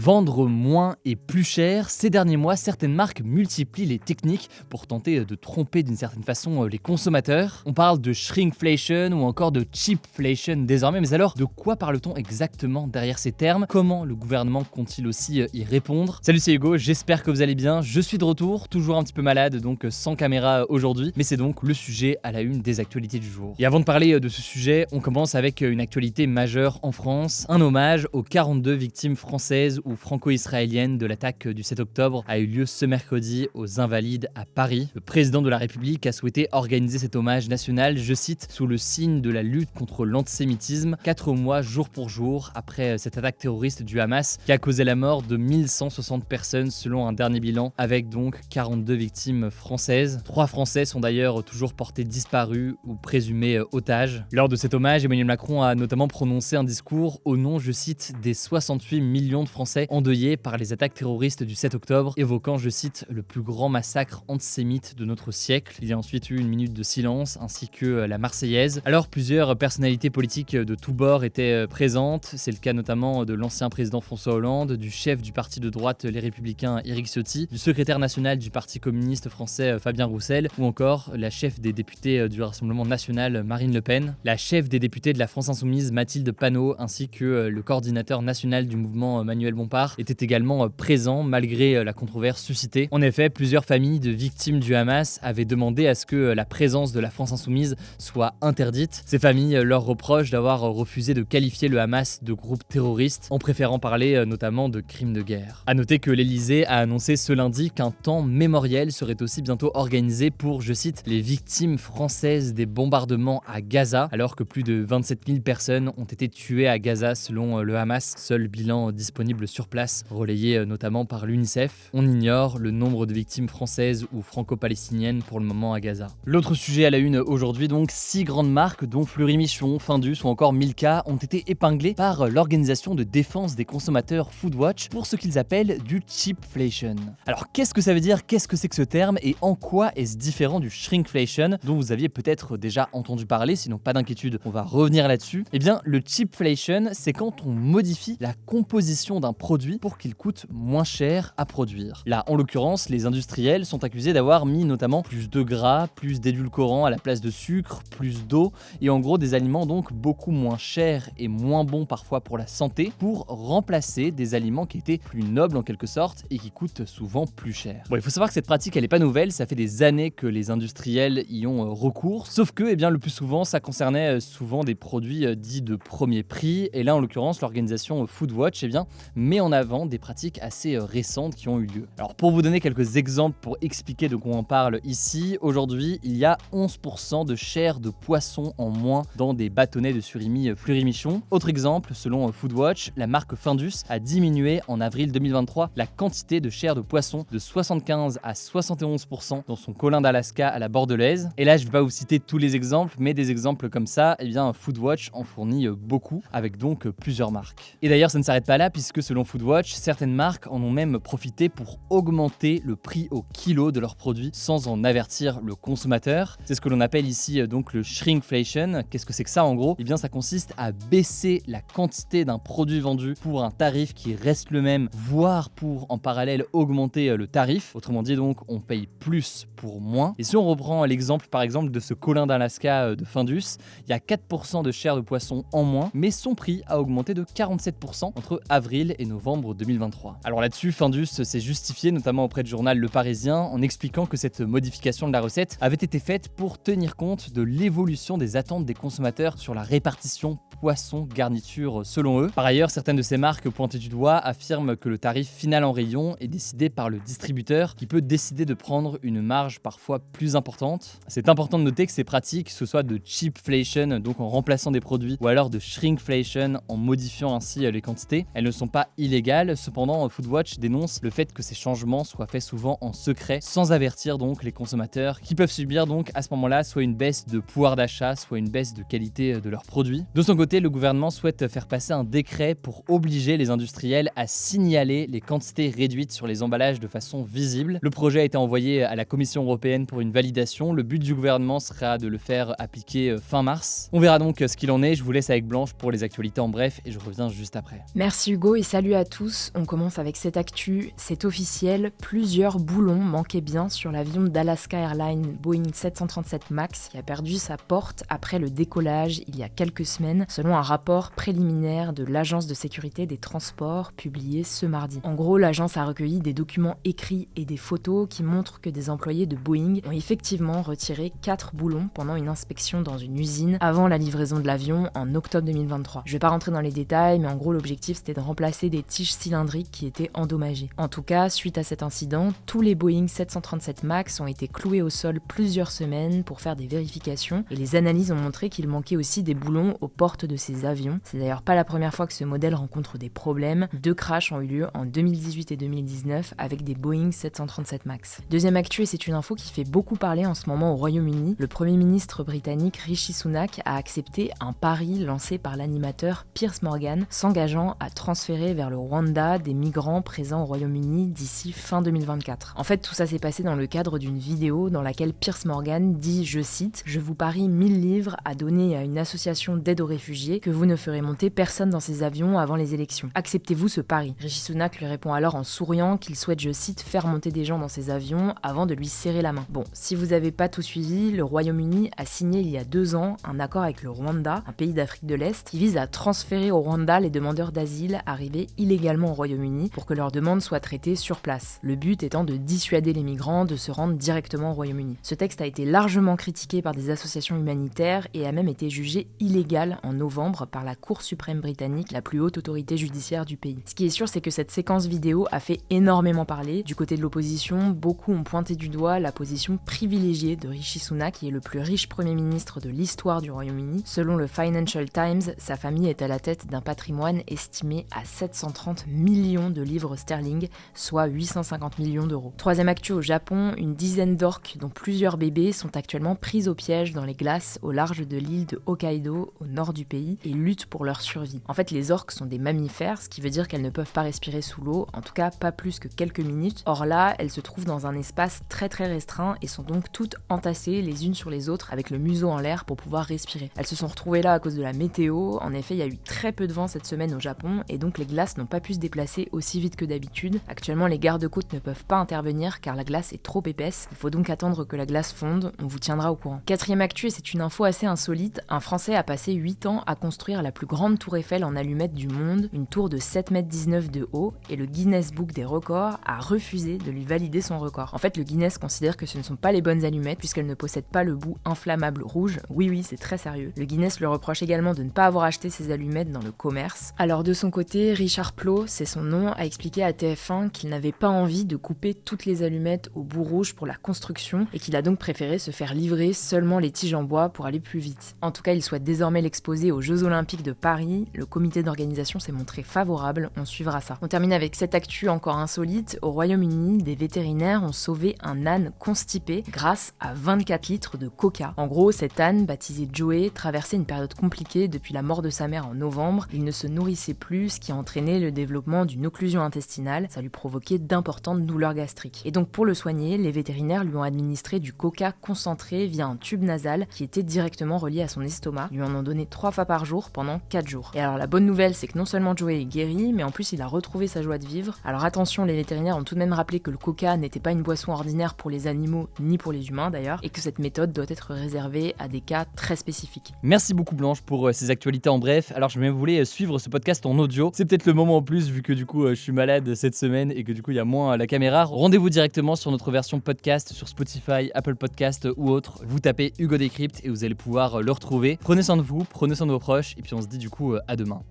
Vendre moins et plus cher, ces derniers mois, certaines marques multiplient les techniques pour tenter de tromper d'une certaine façon les consommateurs. On parle de shrinkflation ou encore de cheapflation désormais, mais alors de quoi parle-t-on exactement derrière ces termes? Comment le gouvernement compte-t-il aussi y répondre? Salut, c'est Hugo, j'espère que vous allez bien. Je suis de retour, toujours un petit peu malade, donc sans caméra aujourd'hui, mais c'est donc le sujet à la une des actualités du jour. Et avant de parler de ce sujet, on commence avec une actualité majeure en France, un hommage aux 42 victimes françaises ou franco-israélienne de l'attaque du 7 octobre a eu lieu ce mercredi aux Invalides à Paris. Le président de la République a souhaité organiser cet hommage national, je cite, sous le signe de la lutte contre l'antisémitisme, 4 mois jour pour jour après cette attaque terroriste du Hamas qui a causé la mort de 1160 personnes selon un dernier bilan, avec donc 42 victimes françaises. 3 Français sont d'ailleurs toujours portés disparus ou présumés otages. Lors de cet hommage, Emmanuel Macron a notamment prononcé un discours au nom, je cite, des 68 millions de Français endeuillés par les attaques terroristes du 7 octobre, évoquant, je cite, le plus grand massacre antisémite de notre siècle. Il y a ensuite eu une minute de silence ainsi que la Marseillaise. Alors plusieurs personnalités politiques de tous bords étaient présentes. C'est le cas notamment de l'ancien président François Hollande, du chef du parti de droite Les Républicains Éric Ciotti, du secrétaire national du Parti communiste français Fabien Roussel, ou encore la chef des députés du Rassemblement national Marine Le Pen, la chef des députés de la France Insoumise Mathilde Panot, ainsi que le coordinateur national du mouvement Manuel Bompard était également présent malgré la controverse suscitée. En effet, plusieurs familles de victimes du Hamas avaient demandé à ce que la présence de la France Insoumise soit interdite. Ces familles leur reprochent d'avoir refusé de qualifier le Hamas de groupe terroriste, en préférant parler notamment de crimes de guerre. A noter que l'Elysée a annoncé ce lundi qu'un temps mémoriel serait aussi bientôt organisé pour, je cite, les victimes françaises des bombardements à Gaza, alors que plus de 27 000 personnes ont été tuées à Gaza selon le Hamas, seul bilan disponible sur place, relayé notamment par l'UNICEF. On ignore le nombre de victimes françaises ou franco-palestiniennes pour le moment à Gaza. L'autre sujet à la une aujourd'hui, donc, 6 grandes marques dont Fleury Michon, Findus ou encore Milka ont été épinglées par l'organisation de défense des consommateurs Foodwatch pour ce qu'ils appellent du cheapflation. Alors qu'est-ce que ça veut dire? Qu'est-ce que c'est que ce terme et en quoi est-ce différent du shrinkflation dont vous aviez peut-être déjà entendu parler? Sinon pas d'inquiétude, on va revenir là-dessus. Eh bien le cheapflation, c'est quand on modifie la composition d'un produit pour qu'il coûte moins cher à produire. Là, en l'occurrence, les industriels sont accusés d'avoir mis notamment plus de gras, plus d'édulcorants à la place de sucre, plus d'eau, et en gros des aliments donc beaucoup moins chers et moins bons parfois pour la santé, pour remplacer des aliments qui étaient plus nobles en quelque sorte et qui coûtent souvent plus cher. Bon, il faut savoir que cette pratique, elle est pas nouvelle, ça fait des années que les industriels y ont recours, sauf que, eh bien, le plus souvent, ça concernait souvent des produits dits de premier prix, et là, en l'occurrence, l'organisation Foodwatch, eh bien, met en avant des pratiques assez récentes qui ont eu lieu. Alors pour vous donner quelques exemples pour expliquer de quoi on parle ici, aujourd'hui il y a 11% de chair de poisson en moins dans des bâtonnets de surimi Fleury Michon. Autre exemple, selon Foodwatch, la marque Findus a diminué en avril 2023 la quantité de chair de poisson de 75 à 71% dans son colin d'Alaska à la bordelaise. Et là je vais pas vous citer tous les exemples, mais des exemples comme ça, eh bien Foodwatch en fournit beaucoup, avec donc plusieurs marques. Et d'ailleurs ça ne s'arrête pas là, puisque selon Foodwatch, certaines marques en ont même profité pour augmenter le prix au kilo de leurs produits sans en avertir le consommateur. C'est ce que l'on appelle ici donc le shrinkflation. Qu'est-ce que c'est que ça en gros? Eh bien ça consiste à baisser la quantité d'un produit vendu pour un tarif qui reste le même, voire pour en parallèle augmenter le tarif. Autrement dit donc on paye plus pour moins. Et si on reprend l'exemple par exemple de ce colin d'Alaska de Findus, il y a 4% de chair de poisson en moins, mais son prix a augmenté de 47% entre avril et novembre 2023. Alors là-dessus, Findus s'est justifié notamment auprès du journal Le Parisien en expliquant que cette modification de la recette avait été faite pour tenir compte de l'évolution des attentes des consommateurs sur la répartition poisson-garniture selon eux. Par ailleurs, certaines de ces marques pointées du doigt affirment que le tarif final en rayon est décidé par le distributeur qui peut décider de prendre une marge parfois plus importante. C'est important de noter que ces pratiques, que ce soit de cheapflation, donc en remplaçant des produits, ou alors de shrinkflation en modifiant ainsi les quantités, elles ne sont pas illégales. Cependant, Foodwatch dénonce le fait que ces changements soient faits souvent en secret, sans avertir donc les consommateurs, qui peuvent subir donc à ce moment-là soit une baisse de pouvoir d'achat, soit une baisse de qualité de leurs produits. De son côté, le gouvernement souhaite faire passer un décret pour obliger les industriels à signaler les quantités réduites sur les emballages de façon visible. Le projet a été envoyé à la Commission européenne pour une validation. Le but du gouvernement sera de le faire appliquer fin mars. On verra donc ce qu'il en est. Je vous laisse avec Blanche pour les actualités en bref et je reviens juste après. Merci Hugo et salut Salut à tous, on commence avec cette actu. C'est officiel, plusieurs boulons manquaient bien sur l'avion d'Alaska Airlines Boeing 737 MAX qui a perdu sa porte après le décollage il y a quelques semaines, selon un rapport préliminaire de l'Agence de sécurité des transports publié ce mardi. En gros, l'agence a recueilli des documents écrits et des photos qui montrent que des employés de Boeing ont effectivement retiré 4 boulons pendant une inspection dans une usine avant la livraison de l'avion en octobre 2023. Je vais pas rentrer dans les détails, mais en gros l'objectif c'était de remplacer des tiges cylindriques qui étaient endommagées. En tout cas, suite à cet incident, tous les Boeing 737 MAX ont été cloués au sol plusieurs semaines pour faire des vérifications et les analyses ont montré qu'il manquait aussi des boulons aux portes de ces avions. C'est d'ailleurs pas la première fois que ce modèle rencontre des problèmes. 2 crashs ont eu lieu en 2018 et 2019 avec des Boeing 737 MAX. Deuxième actu, et c'est une info qui fait beaucoup parler en ce moment au Royaume-Uni, le Premier ministre britannique Rishi Sunak a accepté un pari lancé par l'animateur Piers Morgan, s'engageant à transférer vers le Rwanda des migrants présents au Royaume-Uni d'ici fin 2024. En fait, tout ça s'est passé dans le cadre d'une vidéo dans laquelle Piers Morgan dit, je cite, « Je vous parie 1000 livres à donner à une association d'aide aux réfugiés que vous ne ferez monter personne dans ces avions avant les élections. Acceptez-vous ce pari ?» Rishi Sunak lui répond alors en souriant qu'il souhaite, je cite, « faire monter des gens dans ces avions avant de lui serrer la main. » Bon, si vous n'avez pas tout suivi, le Royaume-Uni a signé il y a 2 ans un accord avec le Rwanda, un pays d'Afrique de l'Est, qui vise à transférer au Rwanda les demandeurs d'asile arrivés illégalement au Royaume-Uni pour que leurs demandes soient traitées sur place. Le but étant de dissuader les migrants de se rendre directement au Royaume-Uni. Ce texte a été largement critiqué par des associations humanitaires et a même été jugé illégal en novembre par la Cour suprême britannique, la plus haute autorité judiciaire du pays. Ce qui est sûr, c'est que cette séquence vidéo a fait énormément parler. Du côté de l'opposition, beaucoup ont pointé du doigt la position privilégiée de Rishi Sunak, qui est le plus riche Premier ministre de l'histoire du Royaume-Uni. Selon le Financial Times, sa famille est à la tête d'un patrimoine estimé à 730 millions de livres sterling, soit 850 millions d'euros. Troisième actu au Japon, une dizaine d'orques, dont plusieurs bébés, sont actuellement pris au piège dans les glaces au large de l'île de Hokkaido, au nord du pays, et luttent pour leur survie. En fait, les orques sont des mammifères, ce qui veut dire qu'elles ne peuvent pas respirer sous l'eau, en tout cas pas plus que quelques minutes. Or là, elles se trouvent dans un espace très restreint et sont donc toutes entassées les unes sur les autres avec le museau en l'air pour pouvoir respirer. Elles se sont retrouvées là à cause de la météo. En effet, il y a eu très peu de vent cette semaine au Japon et donc les glaces n'ont pas pu se déplacer aussi vite que d'habitude. Actuellement, les gardes-côtes ne peuvent pas intervenir car la glace est trop épaisse. Il faut donc attendre que la glace fonde. On vous tiendra au courant. Quatrième actu, et c'est une info assez insolite, un Français a passé 8 ans à construire la plus grande tour Eiffel en allumettes du monde, une tour de 7,19 m de haut, et le Guinness Book des records a refusé de lui valider son record. En fait, le Guinness considère que ce ne sont pas les bonnes allumettes puisqu'elles ne possèdent pas le bout inflammable rouge. Oui, c'est très sérieux. Le Guinness lui reproche également de ne pas avoir acheté ses allumettes dans le commerce. Alors de son côté, Richard Plot, c'est son nom, a expliqué à TF1 qu'il n'avait pas envie de couper toutes les allumettes au bout rouge pour la construction et qu'il a donc préféré se faire livrer seulement les tiges en bois pour aller plus vite. En tout cas, il souhaite désormais l'exposer aux Jeux Olympiques de Paris. Le comité d'organisation s'est montré favorable, on suivra ça. On termine avec cette actu encore insolite. Au Royaume-Uni, des vétérinaires ont sauvé un âne constipé grâce à 24 litres de coca. En gros, cet âne, baptisé Joey, traversait une période compliquée depuis la mort de sa mère en novembre. Il ne se nourrissait plus, ce qui a entraîné le développement d'une occlusion intestinale. Ça lui provoquait d'importantes douleurs gastriques. Et donc pour le soigner, les vétérinaires lui ont administré du coca concentré via un tube nasal qui était directement relié à son estomac. Ils lui en ont donné 3 fois par jour pendant 4 jours. Et alors la bonne nouvelle, c'est que non seulement Joey est guéri, mais en plus il a retrouvé sa joie de vivre. Alors attention, les vétérinaires ont tout de même rappelé que le coca n'était pas une boisson ordinaire pour les animaux, ni pour les humains d'ailleurs, et que cette méthode doit être réservée à des cas très spécifiques. Merci beaucoup Blanche pour ces actualités en bref. Alors je voulais suivre ce podcast en audio. C'est peut-être le moment en plus vu que du coup je suis malade cette semaine et que du coup il y a moins la caméra. Rendez-vous directement sur notre version podcast sur Spotify, Apple Podcast ou autre. Vous tapez Hugo Décrypte et vous allez pouvoir le retrouver. Prenez soin de vous, prenez soin de vos proches et puis on se dit du coup à demain.